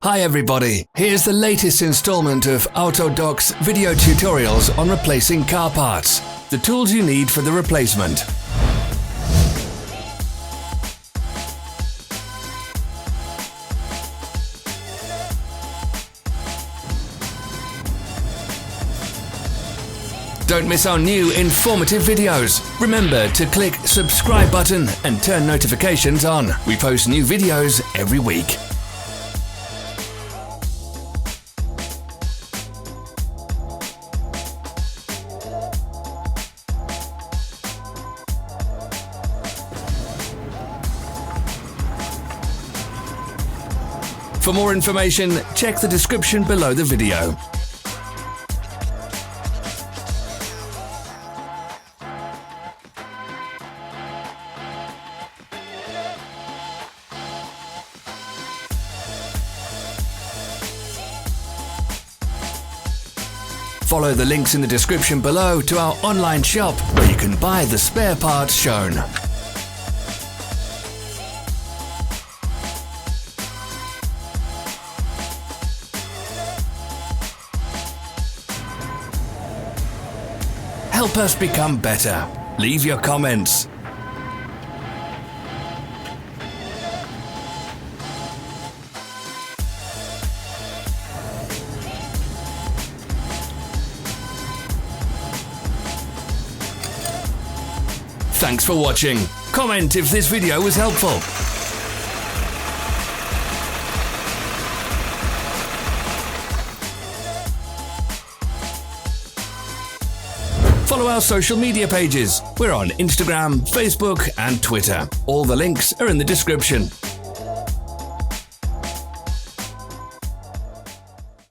Hi everybody, here's the latest installment of Autodoc's video tutorials on replacing car parts. The tools you need for the replacement. Don't miss our new informative videos. Remember to click subscribe button and turn notifications on. We post new videos every week. For more information, check the description below the video. Follow the links in the description below to our online shop where you can buy the spare parts shown. Help us become better. Leave your comments. Thanks for watching. Comment if this video was helpful. Follow our social media pages. We're on Instagram, Facebook, and Twitter. All the links are in the description.